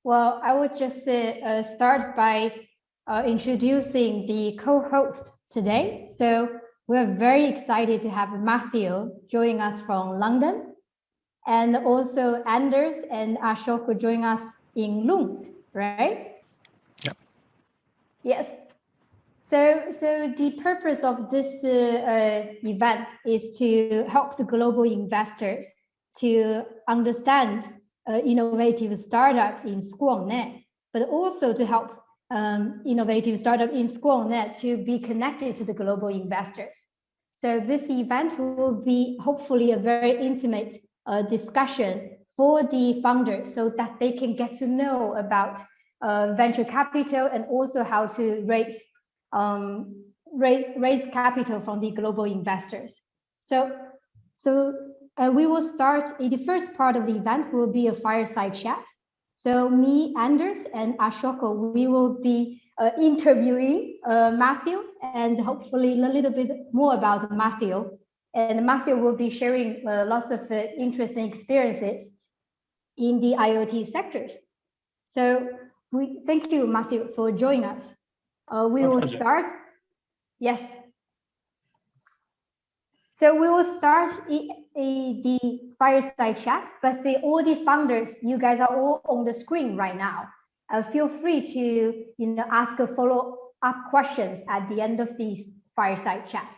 Well, I would just start by introducing the co-host today. So we're very excited to have Matthew joining us from London, and also Anders and Ashok will join us in Lund, right? Yep. Yes. So the purpose of this event is to help the global investors to understand innovative startups in SquareNet, but also to help innovative startup in SquareNet to be connected to the global investors. So this event will be hopefully a very intimate discussion for the founders so that they can get to know about venture capital and also how to raise capital from the global investors. So we will start, the first part of the event will be a fireside chat. So me, Anders, and Ashoko, we will be interviewing Matthew and hopefully a little bit more about Matthew. And Matthew will be sharing lots of interesting experiences in the IoT sectors. So thank you, Matthew, for joining us. We will start. Yes. So we will start the fireside chat, but all the founders, you guys are all on the screen right now. Feel free to ask a follow-up questions at the end of the fireside chat.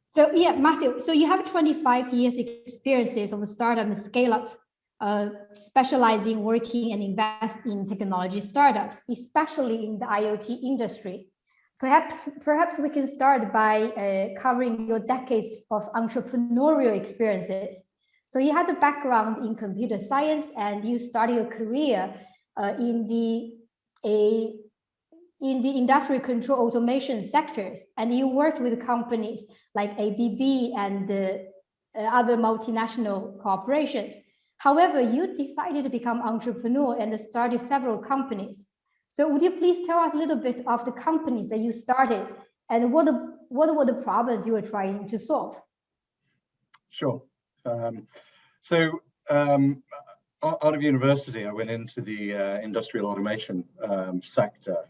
So yeah, Matthew, so you have 25 years experiences of a startup and scale-up, specializing, working and invest in technology startups, especially in the IoT industry. Perhaps we can start by covering your decades of entrepreneurial experiences. So you had a background in computer science and you started your career in the industrial control automation sectors, and you worked with companies like ABB and other multinational corporations. However, you decided to become entrepreneur and started several companies. So would you please tell us a little bit of the companies that you started and what were the problems you were trying to solve? Sure. Out of university, I went into the industrial automation sector.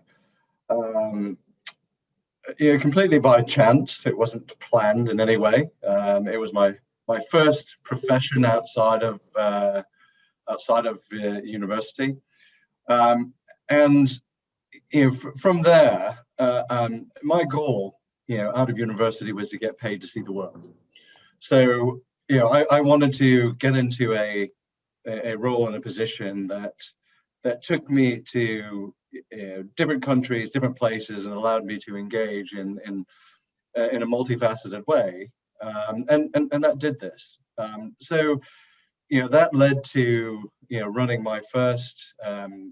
Completely by chance. It wasn't planned in any way. It was my first profession outside of university. And from there, my goal, out of university was to get paid to see the world. So, I wanted to get into a role and a position that took me to different countries, different places, and allowed me to engage in a multifaceted way. And that did this. That led to running my first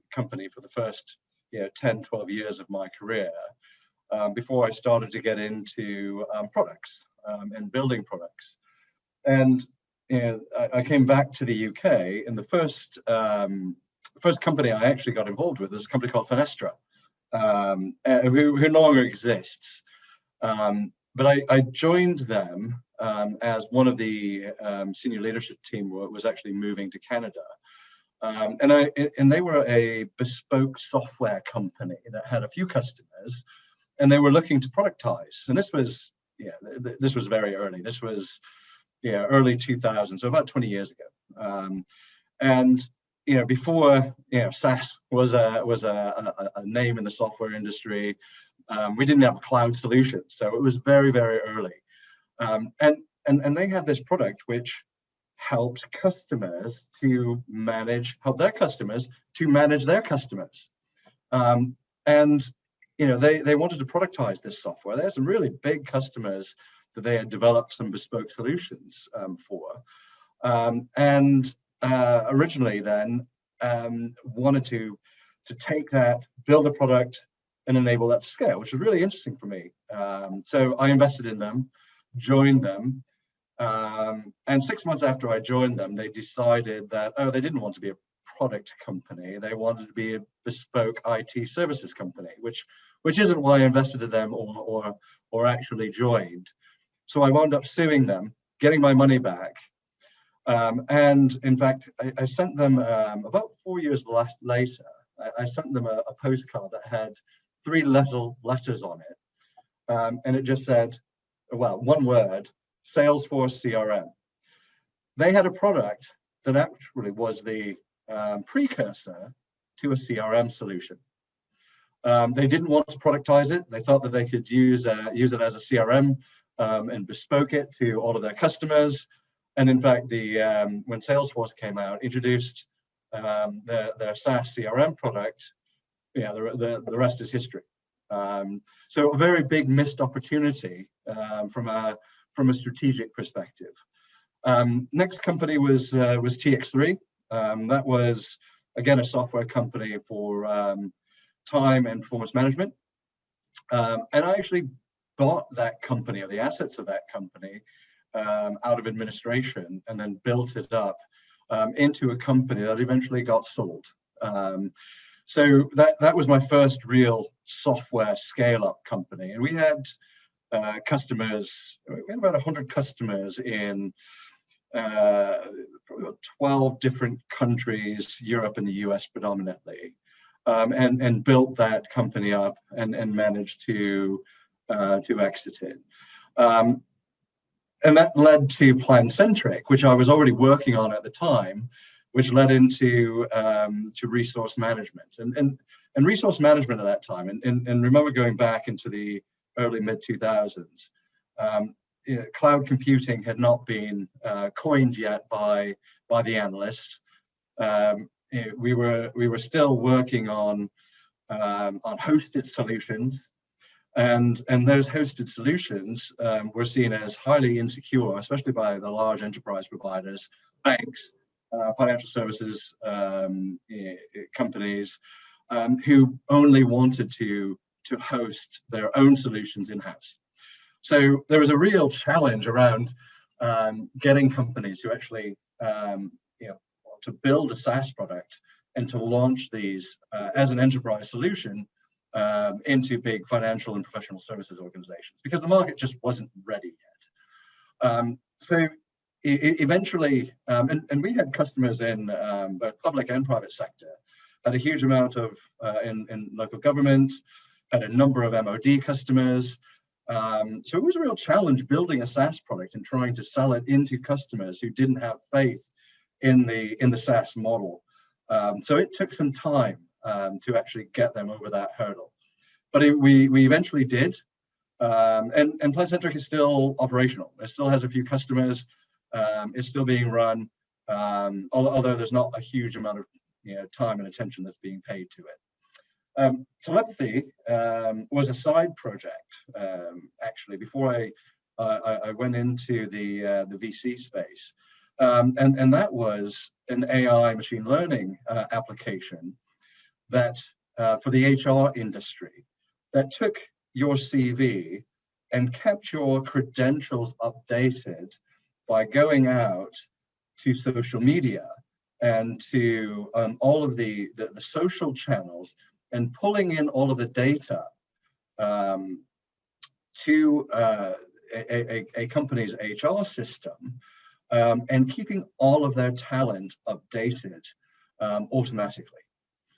company for the first 10, 12 years of my career before I started to get into products and building products. And I came back to the UK, and the first company I actually got involved with was a company called Fenestra, who no longer exists. But I joined them as one of the senior leadership team was actually moving to Canada. And they were a bespoke software company that had a few customers, and they were looking to productize. And this was very early. This was early 2000s, so about 20 years ago. And before SaaS was a name in the software industry, we didn't have cloud solutions, so it was very, very early. And they had this product which helped their customers to manage their customers. And they wanted to productize this software. They had some really big customers that they had developed some bespoke solutions for. And originally then wanted to take that, build a product, and enable that to scale, which was really interesting for me. So I invested in them, joined them, and 6 months after I joined them, they decided that they didn't want to be a product company. They wanted to be a bespoke IT services company, which isn't why I invested in them or actually joined. So I wound up suing them, getting my money back. And in fact, I sent them about 4 years later, I sent them a postcard that had 3 little letters on it. And it just said, well, one word, Salesforce CRM. They had a product that actually was the precursor to a CRM solution. They didn't want to productize it. They thought that they could use it as a CRM and bespoke it to all of their customers. And in fact, when Salesforce came out, introduced their SaaS CRM product, yeah, the rest is history. So a very big missed opportunity from a strategic perspective. Next company was TX3. That was again a software company for time and performance management. And I actually bought that company, or the assets of that company, out of administration, and then built it up into a company that eventually got sold. So that was my first real software scale-up company, and we had customers. We had about 100 customers in probably about 12 different countries, Europe and the US predominantly, and built that company up and managed to exit it. And that led to Plan-Centric, which I was already working on at the time, which led into to resource management. And resource management at that time, and remember going back into the early mid-2000s, cloud computing had not been coined yet by the analysts. We were still working on hosted solutions. And those hosted solutions were seen as highly insecure, especially by the large enterprise providers, banks, financial services companies, who only wanted to host their own solutions in-house. So there was a real challenge around getting companies to actually to build a SaaS product and to launch these as an enterprise solution into big financial and professional services organizations, because the market just wasn't ready yet. So eventually, and we had customers in both public and private sector, had a huge amount of in local government, had a number of MOD customers. So it was a real challenge building a SaaS product and trying to sell it into customers who didn't have faith in the SaaS model. So it took some time to actually get them over that hurdle, but we eventually did. And Plan-Centric is still operational. It still has a few customers. It's still being run, although there's not a huge amount of time and attention that's being paid to it. Telepathy was a side project actually before I went into the VC space, and that was an AI machine learning application that for the HR industry, that took your CV and kept your credentials updated by going out to social media and to all of the social channels and pulling in all of the data to a company's HR system, and keeping all of their talent updated automatically.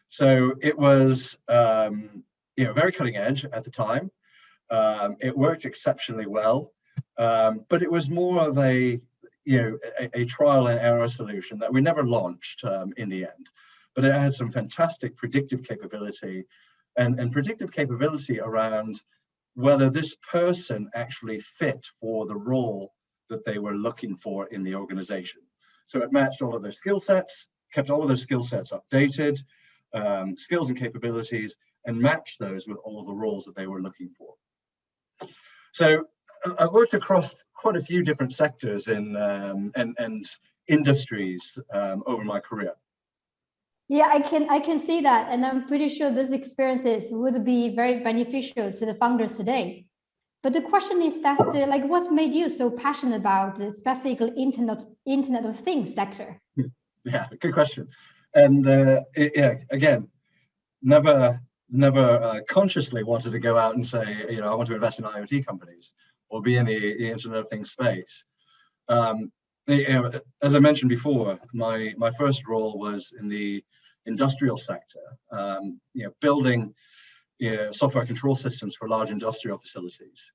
So it was very cutting edge at the time. It worked exceptionally well, but it was more of a trial and error solution that we never launched in the end. But it had some fantastic predictive capability and predictive capability around whether this person actually fit for the role that they were looking for in the organization. So it matched all of their skill sets, kept all of those skill sets updated, skills and capabilities, and matched those with all of the roles that they were looking for. So I worked across quite a few different sectors and industries over my career. Yeah, I can see that, and I'm pretty sure these experiences would be very beneficial to the founders today. But the question is that, like, what made you so passionate about the specifically Internet of Things sector? Yeah, good question. And again, never consciously wanted to go out and say, I want to invest in IoT companies or be in the Internet of Things space. as I mentioned before, my first role was in the industrial sector, building software control systems for large industrial facilities.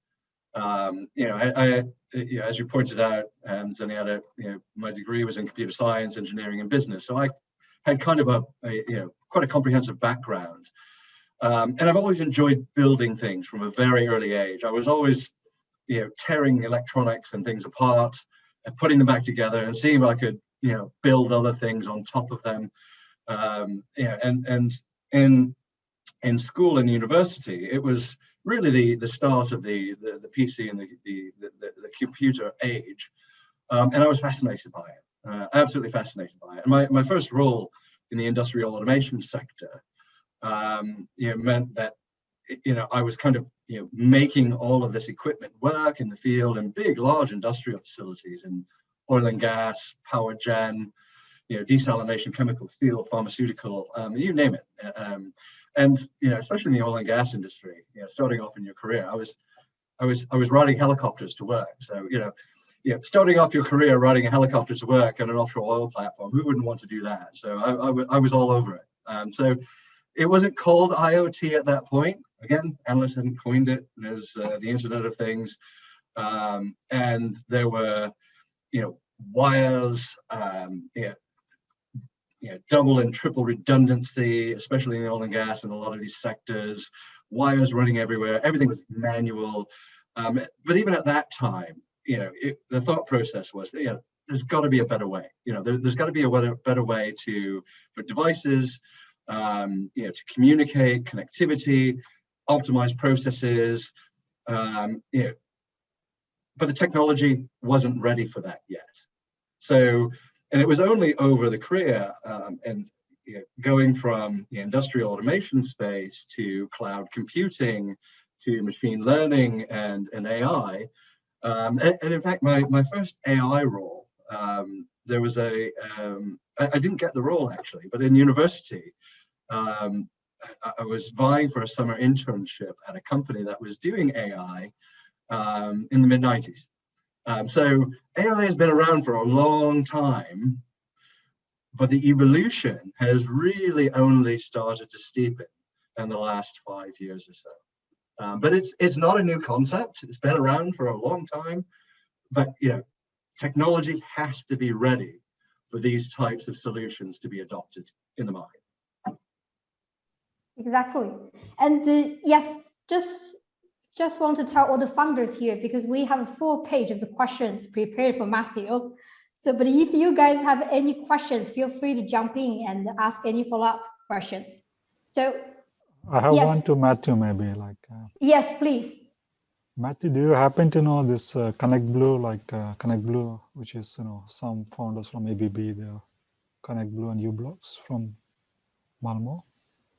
As you pointed out, Zenyatta, my degree was in computer science, engineering, and business. So I had kind of quite a comprehensive background. And I've always enjoyed building things from a very early age. I was always, tearing electronics and things apart and putting them back together and seeing if I could, build other things on top of them. And in school and university, it was really the start of the PC and the computer age. And I was fascinated by it, absolutely fascinated by it. And my first role in the industrial automation sector, meant that, I was kind of, making all of this equipment work in the field in big, large industrial facilities in oil and gas, power gen, desalination, chemical, steel, pharmaceutical, you name it. And especially in the oil and gas industry, starting off in your career, I was riding helicopters to work. So, starting off your career riding a helicopter to work on an offshore oil platform, who wouldn't want to do that? So I was all over it. So it wasn't called IoT at that point. Again, analysts hadn't coined it as the Internet of Things. And there were, wires, double and triple redundancy, especially in the oil and gas and a lot of these sectors, wires running everywhere, everything was manual. But even at that time, the thought process was, there's got to be a better way. There's got to be a better way for devices, to communicate, connectivity, optimize processes. But the technology wasn't ready for that yet. So, and it was only over the career and going from the industrial automation space to cloud computing to machine learning and AI. And in fact, my first AI role, there was I didn't get the role actually, but in university, I was vying for a summer internship at a company that was doing AI in the mid-90s. So AI has been around for a long time, but the evolution has really only started to steepen in the last 5 years or so. But it's not a new concept. It's been around for a long time, but technology has to be ready for these types of solutions to be adopted in the market. Exactly. And yes, just want to tell all the founders here, because we have 4 pages of questions prepared for Matthew. So, but if you guys have any questions, feel free to jump in and ask any follow-up questions. So I have one to Matthew, maybe yes, please. Matthew, do you happen to know this Connect Blue, Connect Blue, which is, some founders from ABB, the Connect Blue and U-Blocks from Malmo?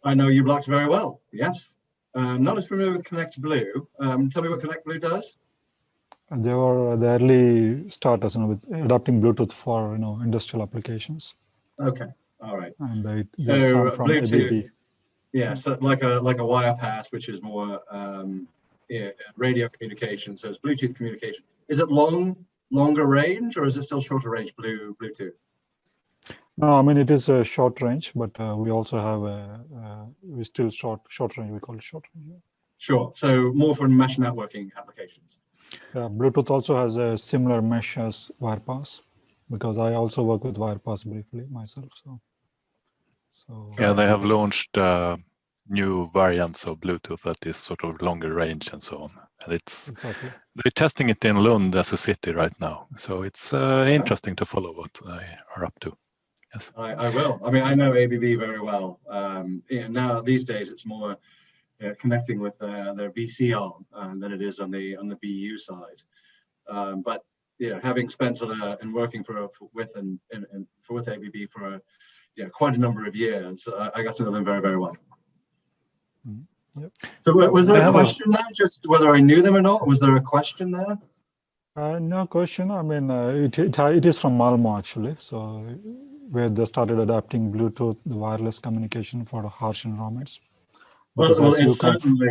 I know U-Blocks very well, yes. Not as familiar with Connect Blue. Tell me what Connect Blue does. They were the early starters, with adopting Bluetooth for, industrial applications. Okay, all right. And so some from Bluetooth, ABB. Yeah, so like a wire pass, which is more radio communication. So it's Bluetooth communication. Is it longer range, or is it still shorter range Bluetooth? No, I mean, it is a short range, but we also have we still short range. We call it short range. Sure. So more for mesh networking applications. Bluetooth also has a similar mesh as WirePass, because I also work with WirePass briefly myself. So yeah, they have launched new variants of Bluetooth that is sort of longer range and so on. And it's they're testing it in Lund as a city right now. So it's interesting to follow what they are up to. Yes, I will. I mean, I know ABB very well. Now these days it's more connecting with their VC arm than it is on the BU side. But having spent and working with ABB for quite a number of years, I got to know them very, very well. Yep. So was there a question there, just whether I knew them or not? Was there a question there? No question. I mean, it is from Malmo actually. So where they started adapting Bluetooth, the wireless communication for harsh environments. Well, it's certainly,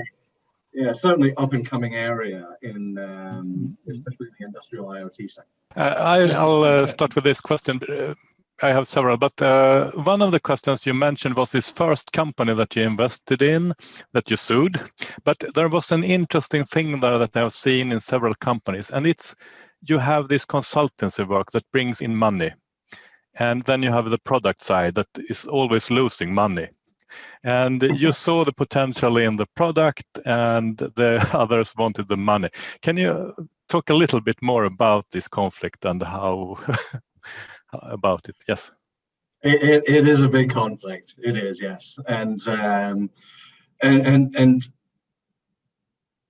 yeah, certainly up and coming area in especially the industrial IoT sector. I'll start with this question. I have several, but one of the questions you mentioned was this first company that you invested in, that you sued. But there was an interesting thing there that I've seen in several companies, and it's you have this consultancy work that brings in money, and then you have the product side that is always losing money. And you saw the potential in the product, and the others wanted the money. Can you talk a little bit more about this conflict and how about it? Yes. It is a big conflict. It is, yes, and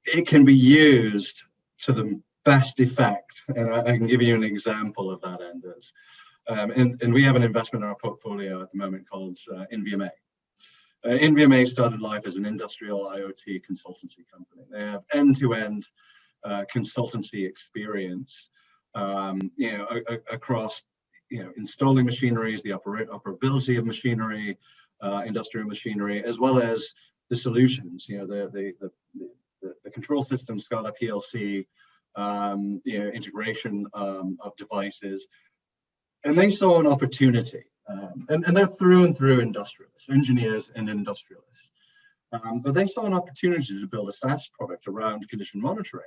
it can be used to the best effect. And I can give you an example of that, Anders. And we have an investment in our portfolio at the moment called NVMA. NVMA started life as an industrial IoT consultancy company. They have end-to-end consultancy experience, across, installing machineries, the operability of machinery, industrial machinery, as well as the solutions. The control system, SCADA, PLC, integration of devices, and they saw an opportunity. And they're through and through industrialists, engineers and industrialists. But they saw an opportunity to build a SaaS product around condition monitoring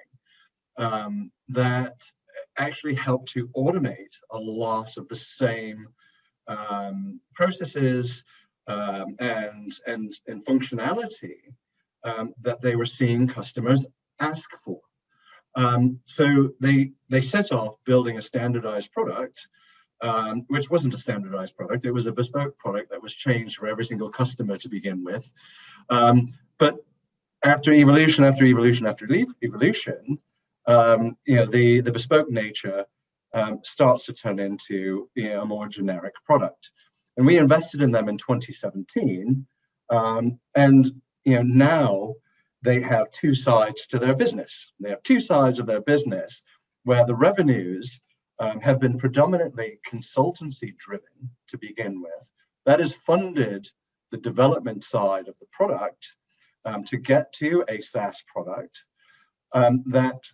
that actually helped to automate a lot of the same processes and functionality that they were seeing customers ask for. So they set off building a standardized product, which wasn't a standardized product. It was a bespoke product that was changed for every single customer to begin with. But after evolution, the bespoke nature starts to turn into a more generic product. And we invested in them in 2017, and now they have two sides to their business. They have two sides of their business where the revenues have been predominantly consultancy driven to begin with. That has funded the development side of the product to get to a SaaS product that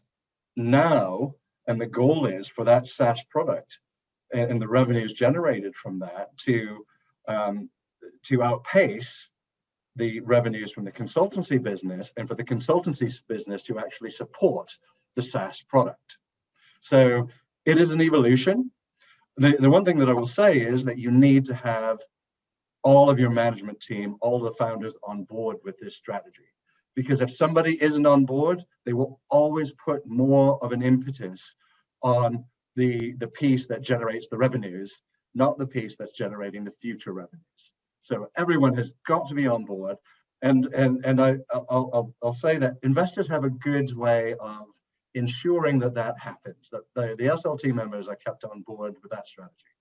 now, and the goal is for that SaaS product and the revenues generated from that to outpace the revenues from the consultancy business, and for the consultancy business to actually support the SaaS product. So it is an evolution. The one thing that I will say is that you need to have all of your management team, all the founders on board with this strategy. Because if somebody isn't on board, they will always put more of an impetus on the piece that generates the revenues, not the piece that's generating the future revenues. So everyone has got to be on board. And I'll say that investors have a good way of ensuring that happens, that the SLT members are kept on board with that strategy.